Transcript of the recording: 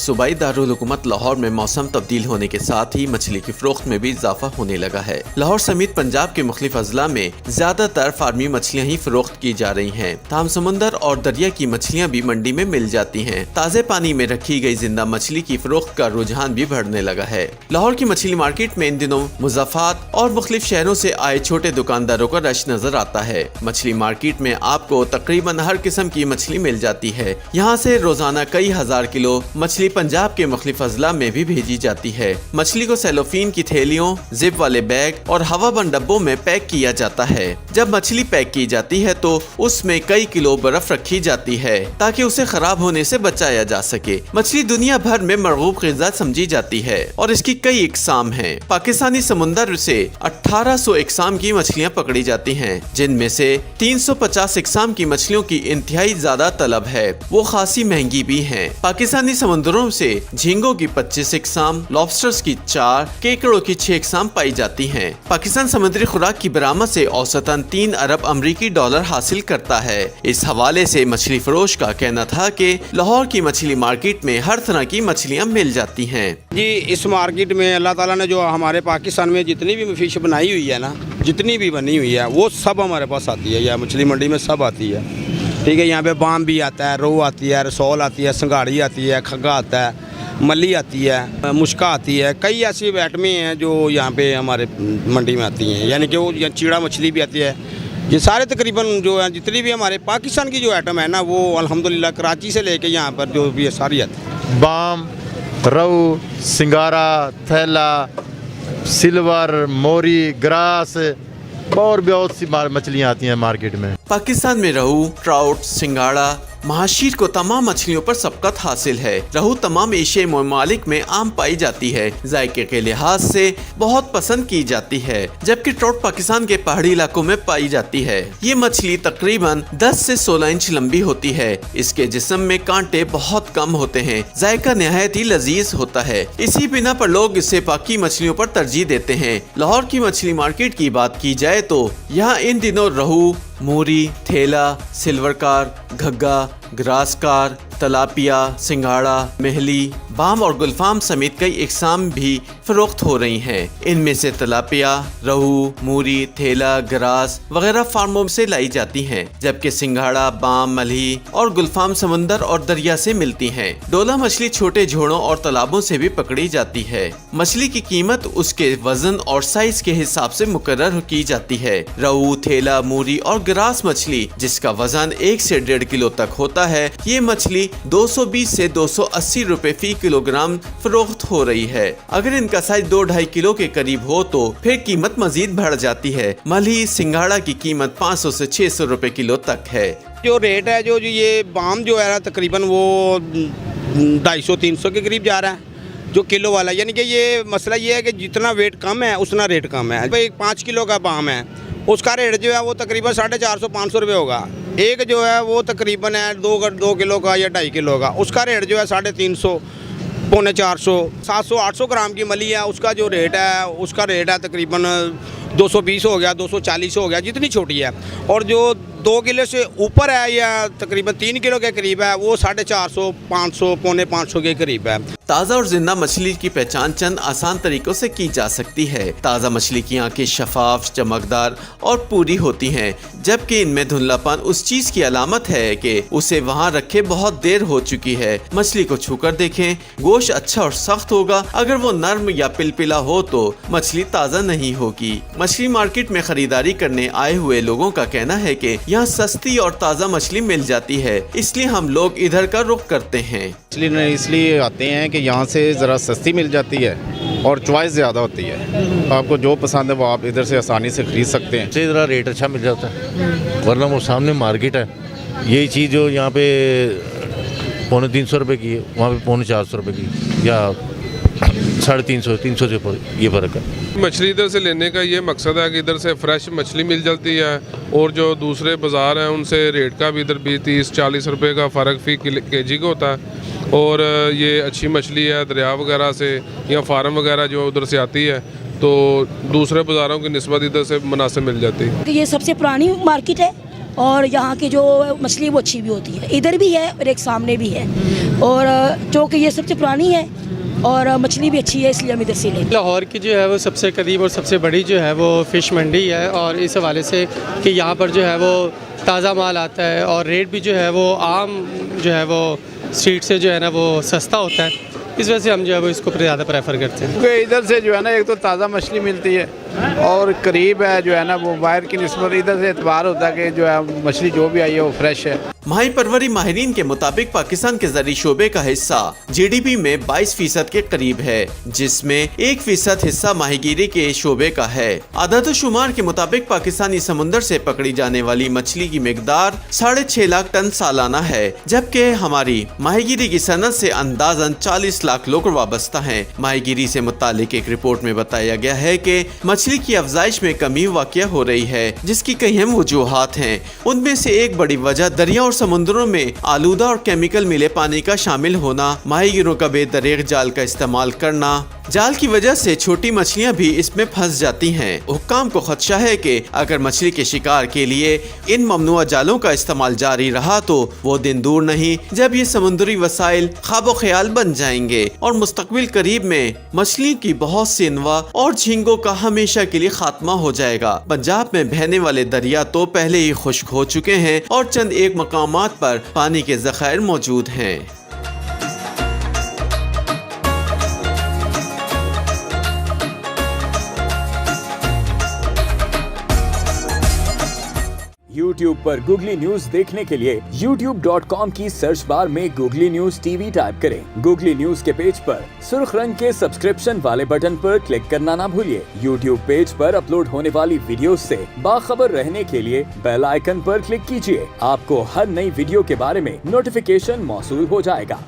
सूबाई दारुल हुकूमत लाहौर में मौसम तब्दील होने के साथ ही मछली की फरोख्त में भी इजाफा होने लगा है। लाहौर समेत पंजाब के मुख्तलिफ अजला में ज्यादातर फार्मी मछलियाँ ही फरोख्त की जा रही हैं। ताहम समुंदर और दरिया की मछलियाँ भी मंडी में मिल जाती हैं। ताज़े पानी में रखी गई जिंदा मछली की फरोख्त का रुझान भी बढ़ने लगा है। लाहौर की मछली मार्केट में इन दिनों मुज़ाफ़ात और मुख्तलिफ शहरों से आए छोटे दुकानदारों का रश नजर आता है। मछली मार्केट में आपको तकरीबन हर किस्म की मछली मिल जाती है। यहाँ से रोजाना कई हजार किलो मछली पंजाब के मुख्तलिफ अजला में भी भेजी जाती है। मछली को सेलोफीन की थैलियों, जिप वाले बैग और हवाबंद डब्बों में पैक किया जाता है। जब मछली पैक की जाती है तो उसमें कई किलो बर्फ रखी जाती है ताकि उसे खराब होने से बचाया जा सके। मछली दुनिया भर में मरगूब ग़िज़ा समझी जाती है और इसकी कई इकसाम हैं। पाकिस्तानी समुंदर से 1800 इकसाम की मछलियाँ पकड़ी जाती हैं, जिनमें से 350 इकसाम की मछलियों की इंतहाई ज्यादा तलब है। वो खासी महंगी भी हैं। पाकिस्तानी समुद्रों से झींगों की 25 इकसाम, लॉबस्टर्स की 4, केकड़ों की 6 इकसाम पाई जाती हैं। पाकिस्तान समुद्री खुराक की बरामद से औसतन 3 अरब अमरीकी डॉलर हासिल करता है। इस हवाले से मछली फरोश का कहना था कि लाहौर की मछली मार्केट में हर तरह की मछलियाँ मिल जाती हैं। जी, इस मार्केट में अल्लाह ताला ने जो हमारे पाकिस्तान में जितनी भी फिश बनाई हुई है ना, जितनी भी बनी हुई है वो सब हमारे पास आती है। यह मछली मंडी में सब आती है। ठीक है, यहाँ पे बाम भी आता है, रोहू आती है, रसौल आती है, संगाड़ी आती है, खग्गा आता है, मल्ली आती है, मुश्का आती है। कई ऐसी आइटमें हैं जो यहाँ पे हमारे मंडी में आती हैं। यानी कि वो चीड़ा मछली भी आती है। ये सारे तकरीबन जो है जितनी भी हमारे पाकिस्तान की जो आइटम है ना, वो अल्हम्दुलिल्लाह कराची से लेके यहाँ पर जो भी है सारी आती है। बाम, रोहू, सिंगारा, थैला, सिल्वर, मोरी, ग्रास और बहुत सी मछलियाँ आती हैं मार्केट में। पाकिस्तान में रोहू, ट्राउट, सिंगाड़ा, महाशीर को तमाम मछलियों पर सबकत हासिल है। रोहू तमाम एशियाई ममालिक में आम पाई जाती है। जायके के लिहाज से बहुत पसंद की जाती है, जबकि ट्राउट पाकिस्तान के पहाड़ी इलाकों में पाई जाती है। ये मछली तकरीबन 10 से 16 इंच लंबी होती है। इसके जिस्म में कांटे बहुत कम होते हैं। जायका निहायत ही लजीज होता है। इसी बिना पर लोग इसे बाकी मछलियों पर तरजीह देते हैं। लाहौर की मछली मार्केट की बात की जाए तो यहाँ इन दिनों रोहू, मूरी, थेला, सिल्वर कार, घग्गा, ग्रास कार, तलापिया, सिंगाड़ा, महली, बाम और गुलफाम समेत कई इकसाम भी फरोख्त हो रही हैं। इनमें से तलापिया, रोहू, मूरी, थेला, ग्रास वगैरह फार्मों से लाई जाती हैं, जबकि सिंगाड़ा, बाम, मलही और गुलफाम समुंदर और दरिया से मिलती हैं। डोला मछली छोटे झोड़ों और तालाबों से भी पकड़ी जाती है। मछली की कीमत उसके वजन और साइज के हिसाब से मुकर्रर की जाती है। रोहू, थेला, मूरी और ग्रास मछली जिसका वजन 1 से 1.5 किलो तक होता है, ये मछली 220 से 280 रुपए फी किलोग्राम फरोख्त हो रही है। अगर इनका साइज 2-2.5 किलो के करीब हो तो फिर कीमत मजीद बढ़ जाती है। मलही, सिंगाड़ा की कीमत 500 से 600 रुपए किलो तक है। जो रेट है जो ये बाम जो है तकरीबन वो 250-300 के करीब जा रहा है जो किलो वाला। यानी कि ये मसला ये है कि जितना वेट कम है उतना रेट कम है। भाई 5 किलो का बाम है, उसका रेट जो है वो तकरीबन 450-500 रुपये होगा। एक जो है वो तकरीबन है 2 किलो का या 2.5 किलो का, उसका रेट जो है 350, 450, 700-800 ग्राम की मली है, उसका जो रेट है उसका रेट है तकरीबन 220 हो गया, 240 हो गया, जितनी छोटी है। और जो 2 किलो से ऊपर है या तकरीबन 3 किलो के करीब है वो 450, 500, 550 के करीब है। ताज़ा और जिंदा मछली की पहचान चंद आसान तरीकों से की जा सकती है। ताज़ा मछली की आंखें शफाफ, चमकदार और पूरी होती हैं, जबकि इनमें धुंधलापन उस चीज की अलामत है कि उसे वहां रखे बहुत देर हो चुकी है। मछली को छूकर देखें, गोश्त अच्छा और सख्त होगा। अगर वो नर्म या पिलपिला हो तो मछली ताज़ा नहीं होगी। मछली मार्केट में खरीदारी करने आए हुए लोगों का कहना है कि यहाँ सस्ती और ताज़ा मछली मिल जाती है, इसलिए हम लोग इधर का रुख करते हैं। इसलिए आते हैं कि यहाँ से ज़रा सस्ती मिल जाती है और चॉइस ज़्यादा होती है। आपको जो पसंद है वो आप इधर से आसानी से खरीद सकते हैं। ज़रा रेट अच्छा मिल जाता है, वरना वो सामने मार्केट है। यही चीज़ जो यहाँ पे 350 रुपये की है, वहाँ पे 450 रुपये की या 350 से ये फ़र्क है। मछली इधर से लेने का ये मकसद है कि इधर से फ्रेश मछली मिल जाती है और जो दूसरे बाज़ार हैं उनसे रेट का भी इधर भी 30-40 रुपये का फ़र्क फी केजी का होता है। और ये अच्छी मछली है दरिया वगैरह से या फार्म वगैरह जो उधर से आती है, तो दूसरे बाज़ारों की निस्बत इधर से मुनासिब मिल जाती है। ये सबसे पुरानी मार्केट है और यहाँ की जो मछली वो अच्छी भी होती है, इधर भी है और एक सामने भी है, और चौक ये सबसे पुरानी है और मछली भी अच्छी है, इसलिए हम इधर से लें। लाहौर की जो है वो सबसे करीब और सबसे बड़ी जो है वो फ़िश मंडी है, और इस हवाले से कि यहाँ पर जो है वो ताज़ा माल आता है और रेट भी जो है वो आम जो है वो स्ट्रीट से जो है ना वो सस्ता होता है, इस वजह से हम जो है वो इसको ज़्यादा प्रेफर करते हैं। क्योंकि इधर से जो है ना एक तो ताज़ा मछली मिलती है और करीब है जो है ना वो बाहर की निस्बत इधर से एतबार होता है कि जो है मछली जो भी आई है वो फ्रेश है। माही परवरी माहिरीन के मुताबिक पाकिस्तान के ज़रिए शोबे का हिस्सा GDP में 22% के करीब है, जिसमें 1% हिस्सा माहीगीरी के शोबे का है। आदाद-ओ-शुमार के मुताबिक पाकिस्तानी समुंदर से पकड़ी जाने वाली मछली की मिकदार 6.5 लाख टन सालाना है, जबकि हमारी माहीगीरी की सनत से अंदाजन 40 लाख लोग वाबस्ता हैं। माहीगीरी से मुतालिक एक रिपोर्ट में बताया गया है कि मछली की अफजाइश में कमी वाक़या हो रही है, जिसकी कई अहम वजूहात हैं। उनमें से एक बड़ी वजह दरिया और समुद्रों में आलूदा और केमिकल मिले पानी का शामिल होना, माहीगीरों का बेदरीग जाल का इस्तेमाल करना। जाल की वजह से छोटी मछलियां भी इसमें फंस जाती हैं। हुक्काम को खदशा है कि अगर मछली के शिकार के लिए इन ममनुआ जालों का इस्तेमाल जारी रहा तो वो दिन दूर नहीं जब ये समुद्री वसाइल ख्वाबो ख्याल बन जाएंगे और मुस्तकबिल करीब में मछली की बहुत सी अनवा और झींगों का हमेशा के लिए खात्मा हो जाएगा। पंजाब में बहने वाले दरिया तो पहले ही खुश्क हो चुके हैं और चंद एक मकामात पर पानी के ज़खायर मौजूद हैं। YouTube पर गूगली न्यूज देखने के लिए youtube.com की सर्च बार में गूगली न्यूज TV टाइप करें। गूगली न्यूज के पेज पर सुर्ख रंग के सब्सक्रिप्शन वाले बटन पर क्लिक करना ना भूलिए। YouTube पेज पर अपलोड होने वाली वीडियोस से बाखबर रहने के लिए बेल आइकन पर क्लिक कीजिए। आपको हर नई वीडियो के बारे में नोटिफिकेशन मौसूल हो जाएगा।